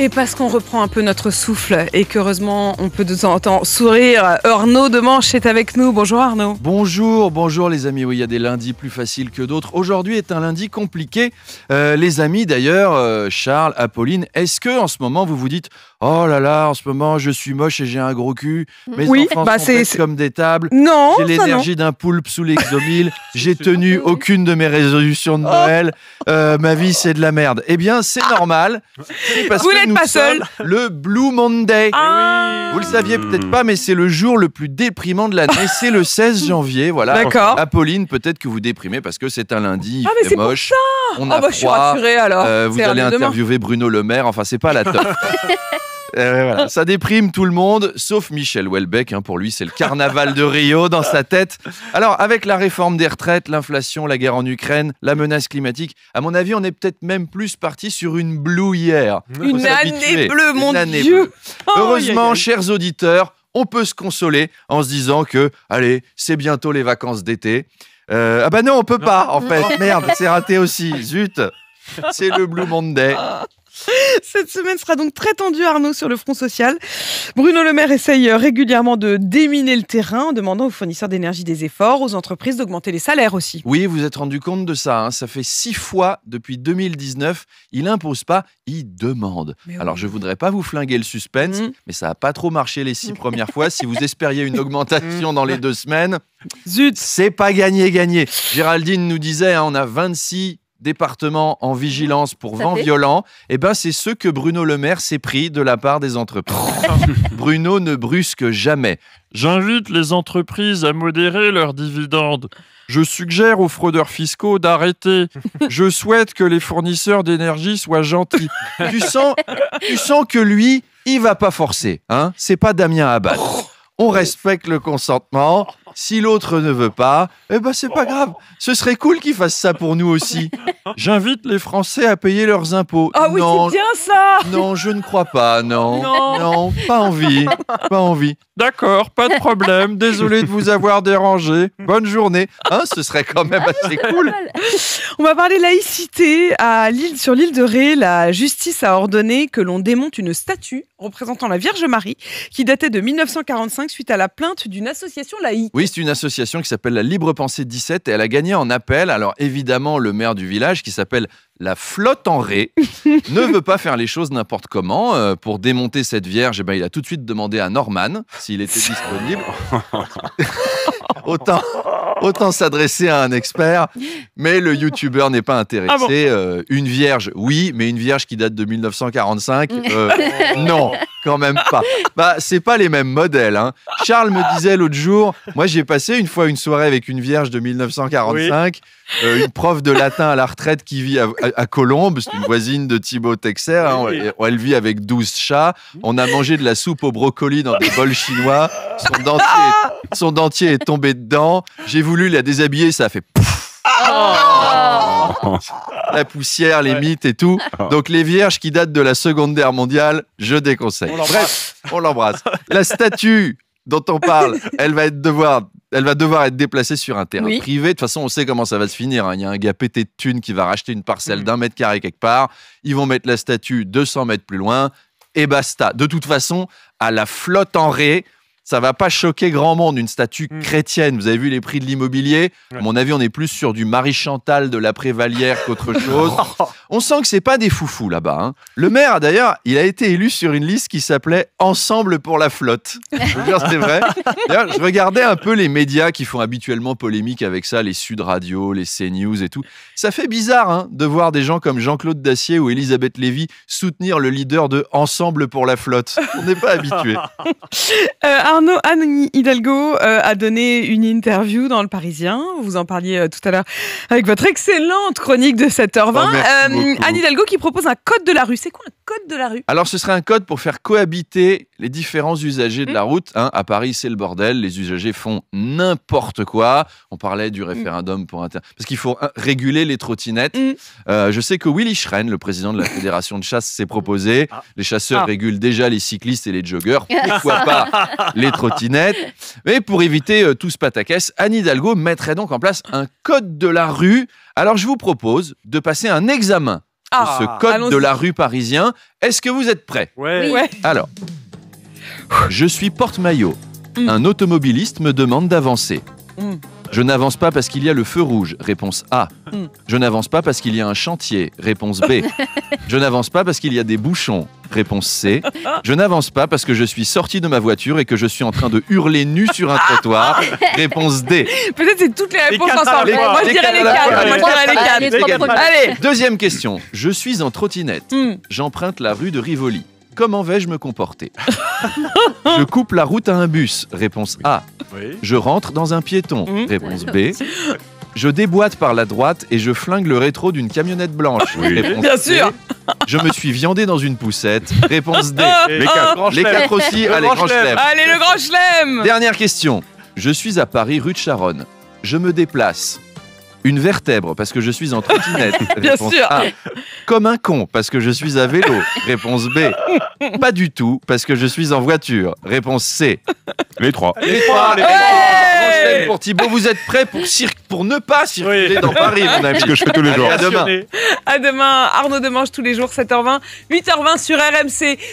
Et parce qu'on reprend un peu notre souffle et qu'heureusement on peut de temps en temps sourire, Arnaud Demanche est avec nous. Bonjour Arnaud. Bonjour les amis. Oui, il y a des lundis plus faciles que d'autres. Aujourd'hui est un lundi compliqué. Les amis d'ailleurs, Charles, Apolline, est-ce que en ce moment vous vous dites « Oh là là, en ce moment je suis moche et j'ai un gros cul, mes enfants sont bêtes comme des tables, non, j'ai l'énergie d'un poulpe sous l'exomile, j'ai tenu aucune de mes résolutions de Noël, ma vie c'est de la merde ». Eh bien c'est normal, c'est parce vous que n'êtes pas seul. Le Blue Monday. Ah. Vous le saviez peut-être pas, mais c'est le jour le plus déprimant de l'année. C'est le 16 janvier, voilà. D'accord. Apolline, peut-être que vous déprimez parce que c'est un lundi, mais il fait c'est moche, pour ça. on a froid. Je suis rassurée alors. Vous allez interviewer Bruno Le Maire, enfin c'est pas la top. Voilà. Ça déprime tout le monde, sauf Michel Houellebecq. Pour lui, c'est le carnaval de Rio dans sa tête. Alors, avec la réforme des retraites, l'inflation, la guerre en Ukraine, la menace climatique, à mon avis, on est peut-être même plus parti sur une bleue hier. Une année bleue, mon Dieu. Heureusement, chers auditeurs, on peut se consoler en se disant que, allez, c'est bientôt les vacances d'été. Non, on peut pas, en fait. Merde, c'est raté aussi. Zut. C'est le Blue Monday. Cette semaine sera donc très tendue, Arnaud, sur le front social. Bruno Le Maire essaye régulièrement de déminer le terrain en demandant aux fournisseurs d'énergie des efforts, aux entreprises d'augmenter les salaires aussi. Oui, vous êtes rendu compte de ça. Ça fait 6 fois depuis 2019. Il impose pas, il demande. Alors, je voudrais pas vous flinguer le suspense, mais ça n'a pas trop marché les 6 premières fois. Si vous espériez une augmentation dans les 2 semaines, zut, c'est pas gagné. Géraldine nous disait, on a 26 départements en vigilance pour vent violent, c'est ceux que Bruno Le Maire s'est pris de la part des entreprises. Bruno ne brusque jamais. J'invite les entreprises à modérer leurs dividendes. Je suggère aux fraudeurs fiscaux d'arrêter. Je souhaite que les fournisseurs d'énergie soient gentils. Tu sens que lui, il va pas forcer. C'est pas Damien Abad. On respecte le consentement. Si l'autre ne veut pas, c'est pas grave. Ce serait cool qu'il fasse ça pour nous aussi. J'invite les Français à payer leurs impôts. Ah oui, c'est bien ça. Non, je ne crois pas, non, pas envie. D'accord, pas de problème. Désolé de vous avoir dérangé. Bonne journée. Ce serait quand même assez cool. On va parler laïcité. Sur l'île de Ré, la justice a ordonné que l'on démonte une statue représentant la Vierge Marie qui datait de 1945 suite à la plainte d'une association laïque. Oui, c'est une association qui s'appelle la Libre Pensée 17 et elle a gagné en appel. Alors évidemment, le maire du village, qui s'appelle la Flotte en Ré, ne veut pas faire les choses n'importe comment. Pour démonter cette Vierge, il a tout de suite demandé à Norman s'il était disponible. Autant s'adresser à un expert, mais le youtubeur n'est pas intéressé. Une Vierge, oui, mais une Vierge qui date de 1945, non, quand même pas. C'est pas les mêmes modèles. Charles me disait l'autre jour, moi j'ai passé une fois une soirée avec une Vierge de 1945, une prof de latin à la retraite qui vit à Colombes, c'est une voisine de Thibaut Texer, elle vit avec 12 chats, on a mangé de la soupe au brocoli dans des bols chinois, son dentier est tombé dedans, j'ai voulu la déshabiller, ça a fait pouf. La poussière, les mythes et tout. Donc les vierges qui datent de la Seconde Guerre mondiale, je déconseille. Bref, on l'embrasse. La statue dont on parle, elle va devoir être déplacée sur un terrain privé. De toute façon, on sait comment ça va se finir. Il y a un gars pété de thunes qui va racheter une parcelle d'1 mètre carré quelque part. Ils vont mettre la statue 200 mètres plus loin et basta. De toute façon, à la Flotte en Ré, ça va pas choquer grand monde, une statue chrétienne. Vous avez vu les prix de l'immobilier ? À mon avis, on est plus sur du Marie-Chantal de la Prévalière qu'autre chose. On sent que c'est pas des foufous là-bas. Le maire, d'ailleurs, il a été élu sur une liste qui s'appelait « Ensemble pour la flotte ». Je veux dire, c'est vrai. D'ailleurs, je regardais un peu les médias qui font habituellement polémique avec ça, les Sud Radio, les CNews et tout. Ça fait bizarre de voir des gens comme Jean-Claude Dacier ou Elisabeth Lévy soutenir le leader de « Ensemble pour la flotte ». On n'est pas habitué. Arnaud, Anne Hidalgo a donné une interview dans Le Parisien. Vous en parliez tout à l'heure avec votre excellente chronique de 7h20. Anne Hidalgo qui propose un code de la rue. C'est quoi un code de la rue ? Alors, ce serait un code pour faire cohabiter les différents usagers de la route. À Paris, c'est le bordel. Les usagers font n'importe quoi. On parlait du référendum parce qu'il faut réguler les trottinettes. Je sais que Willy Schren, le président de la Fédération de chasse, s'est proposé. Les chasseurs régulent déjà les cyclistes et les joggeurs. Pourquoi pas les trottinettes? Mais pour éviter tout ce pataquès, Anne Hidalgo mettrait donc en place un code de la rue. Alors, je vous propose de passer un examen ce code de la rue parisien. Est-ce que vous êtes prêts? Ouais. Ouais. Alors, je suis porte-maillot. Un automobiliste me demande d'avancer. Je n'avance pas parce qu'il y a le feu rouge. Réponse A. Je n'avance pas parce qu'il y a un chantier. Réponse B. Je n'avance pas parce qu'il y a des bouchons. Réponse C. Je n'avance pas parce que je suis sorti de ma voiture et que je suis en train de hurler nu sur un trottoir. Réponse D. Peut-être c'est toutes les réponses quatre à la ensemble. fois. Moi, je dirais les quatre. Moi, je dirais les Les quatre. quatre. Allez. Deuxième question. Je suis en trottinette. J'emprunte la rue de Rivoli. Comment vais-je me comporter? Je coupe la route à un bus. Réponse A. Oui. Je rentre dans un piéton. Réponse B. Je déboîte par la droite et je flingue le rétro d'une camionnette blanche. Réponse Bien C. sûr. Je me suis viandé dans une poussette. Réponse D. Les quatre. Les quatre aussi. Le Allez, grand grand chelem. chelem. Allez, le grand chelem. Dernière question. Je suis à Paris, rue de Charonne. Je me déplace. Une vertèbre parce que je suis en trottinette. Bien Réponse sûr. A. Comme un con parce que je suis à vélo. Réponse B. Pas du tout parce que je suis en voiture. Réponse C. Les trois. Les trois. les Ouais. Grand chelem pour Thibaut. Vous êtes prêts pour ne pas circuler Oui. dans Paris, mon ami? Ce que je fais tous les Allez, jours. à demain. Passionné. À demain. Arnaud Demange tous les jours, 7h20, 8h20 sur RMC.